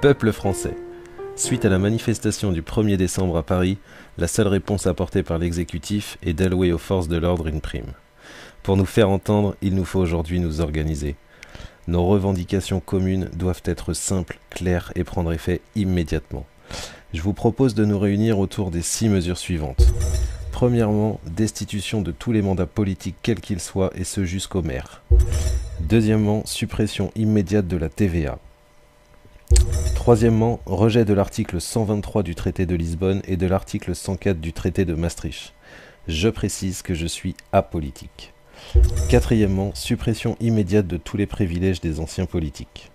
Peuple français. Suite à la manifestation du 1er décembre à Paris, la seule réponse apportée par l'exécutif est d'allouer aux forces de l'ordre une prime. Pour nous faire entendre, il nous faut aujourd'hui nous organiser. Nos revendications communes doivent être simples, claires et prendre effet immédiatement. Je vous propose de nous réunir autour des 6 mesures suivantes. Premièrement, destitution de tous les mandats politiques quels qu'ils soient et ce jusqu'au maire. Deuxièmement, suppression immédiate de la TVA. Troisièmement, rejet de l'article 123 du traité de Lisbonne et de l'article 104 du traité de Maastricht. Je précise que je suis apolitique. Quatrièmement, suppression immédiate de tous les privilèges des anciens politiques.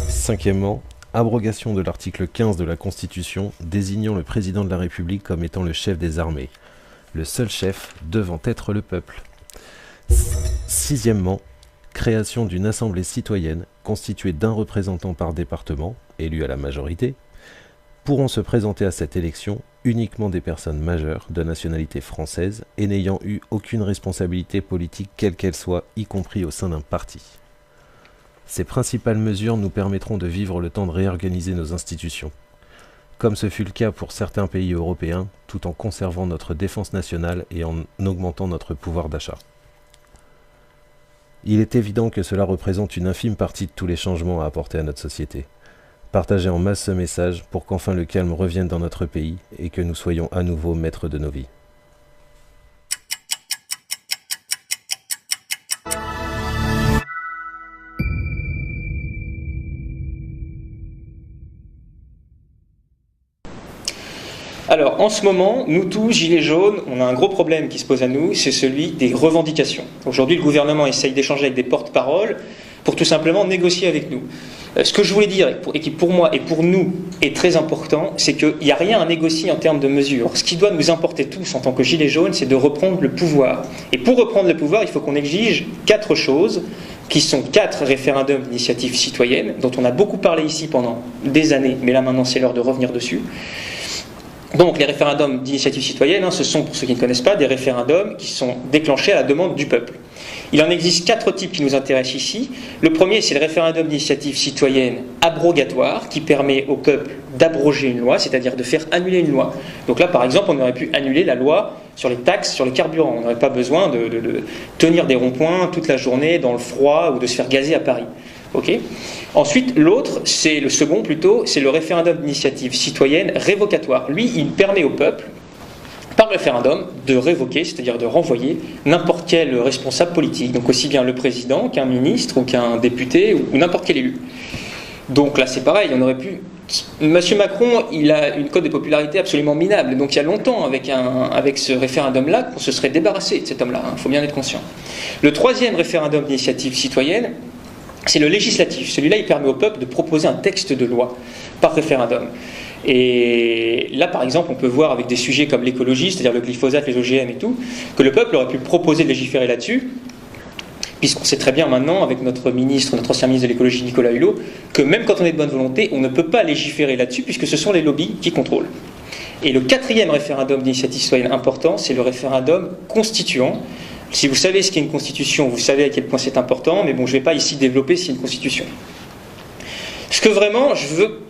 Cinquièmement, abrogation de l'article 15 de la Constitution désignant le président de la République comme étant le chef des armées, le seul chef devant être le peuple. Sixièmement, création d'une assemblée citoyenne constituée d'un représentant par département, élu à la majorité. Pourront se présenter à cette élection uniquement des personnes majeures de nationalité française et n'ayant eu aucune responsabilité politique quelle qu'elle soit, y compris au sein d'un parti. Ces principales mesures nous permettront de vivre le temps de réorganiser nos institutions, comme ce fut le cas pour certains pays européens, tout en conservant notre défense nationale et en augmentant notre pouvoir d'achat. Il est évident que cela représente une infime partie de tous les changements à apporter à notre société. Partagez en masse ce message pour qu'enfin le calme revienne dans notre pays et que nous soyons à nouveau maîtres de nos vies. Alors, en ce moment, nous tous, Gilets jaunes, on a un gros problème qui se pose à nous, c'est celui des revendications. Aujourd'hui, le gouvernement essaye d'échanger avec des porte-paroles pour tout simplement négocier avec nous. Ce que je voulais dire, et qui pour moi et pour nous est très important, c'est qu'il n'y a rien à négocier en termes de mesures. Ce qui doit nous importer tous en tant que Gilets jaunes, c'est de reprendre le pouvoir. Et pour reprendre le pouvoir, il faut qu'on exige 4 choses, qui sont 4 référendums d'initiative citoyenne, dont on a beaucoup parlé ici pendant des années, mais là maintenant c'est l'heure de revenir dessus. Donc les référendums d'initiative citoyenne, ce sont, pour ceux qui ne connaissent pas, des référendums qui sont déclenchés à la demande du peuple. Il en existe 4 types qui nous intéressent ici. Le premier, c'est le référendum d'initiative citoyenne abrogatoire, qui permet au peuple d'abroger une loi, c'est-à-dire de faire annuler une loi. Donc là, par exemple, on aurait pu annuler la loi sur les taxes sur les carburants. On n'aurait pas besoin de tenir des ronds-points toute la journée dans le froid ou de se faire gazer à Paris. Okay. Ensuite, l'autre, c'est le second plutôt, c'est le référendum d'initiative citoyenne révocatoire. Lui, il permet au peuple, par référendum, de révoquer, c'est-à-dire de renvoyer n'importe quel responsable politique, donc aussi bien le président qu'un ministre ou qu'un député ou n'importe quel élu. Donc là, c'est pareil, on aurait pu... Monsieur Macron, il a une cote de popularité absolument minable, donc il y a longtemps, avec ce référendum-là, qu'on se serait débarrassé de cet homme-là, il faut bien être conscient. Le troisième référendum d'initiative citoyenne, c'est le législatif. Celui-là, il permet au peuple de proposer un texte de loi par référendum. Et là, par exemple, on peut voir avec des sujets comme l'écologie, c'est-à-dire le glyphosate, les OGM et tout, que le peuple aurait pu proposer de légiférer là-dessus, puisqu'on sait très bien maintenant, avec notre ancien ministre de l'écologie, Nicolas Hulot, que même quand on est de bonne volonté, on ne peut pas légiférer là-dessus, puisque ce sont les lobbies qui contrôlent. Et le quatrième référendum d'initiative citoyenne important, c'est le référendum constituant. Si vous savez ce qu'est une constitution, vous savez à quel point c'est important, mais bon, je ne vais pas ici développer ce qu'est une constitution. Ce que vraiment je veux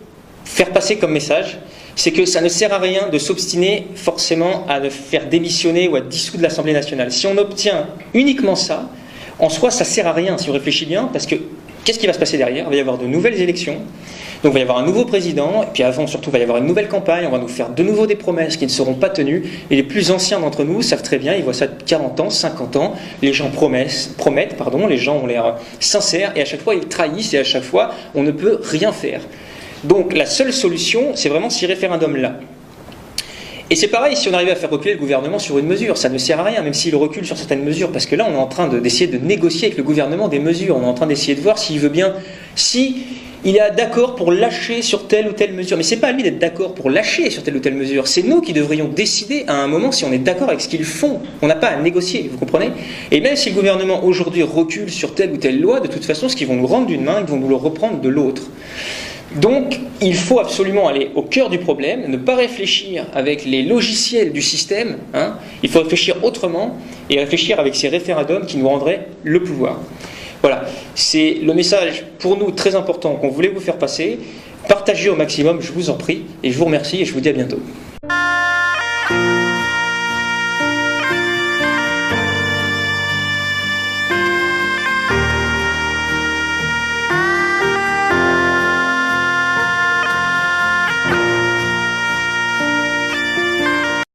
faire passer comme message, c'est que ça ne sert à rien de s'obstiner forcément à faire démissionner ou à dissoudre l'Assemblée nationale. Si on obtient uniquement ça, en soi, ça ne sert à rien si on réfléchit bien, parce que qu'est-ce qui va se passer derrière ? Il va y avoir de nouvelles élections. Donc il va y avoir un nouveau président, et puis avant surtout il va y avoir une nouvelle campagne, on va nous faire de nouveau des promesses qui ne seront pas tenues, et les plus anciens d'entre nous savent très bien, ils voient ça de 40 ans, 50 ans, les gens promettent, les gens ont l'air sincères, et à chaque fois ils trahissent, et à chaque fois on ne peut rien faire. Donc la seule solution, c'est vraiment ces référendums-là. Et c'est pareil si on arrivait à faire reculer le gouvernement sur une mesure, ça ne sert à rien, même s'il recule sur certaines mesures, parce que là on est en train d'essayer de négocier avec le gouvernement des mesures, on est en train d'essayer de voir s'il veut bien, si il est d'accord pour lâcher sur telle ou telle mesure. Mais ce n'est pas à lui d'être d'accord pour lâcher sur telle ou telle mesure. C'est nous qui devrions décider à un moment si on est d'accord avec ce qu'ils font. On n'a pas à négocier, vous comprenez ? Et même si le gouvernement aujourd'hui recule sur telle ou telle loi, de toute façon, ce qu'ils vont nous rendre d'une main, ils vont nous le reprendre de l'autre. Donc, il faut absolument aller au cœur du problème, ne pas réfléchir avec les logiciels du système, il faut réfléchir autrement et réfléchir avec ces référendums qui nous rendraient le pouvoir. Voilà, c'est le message pour nous très important qu'on voulait vous faire passer. Partagez au maximum, je vous en prie, et je vous remercie et je vous dis à bientôt.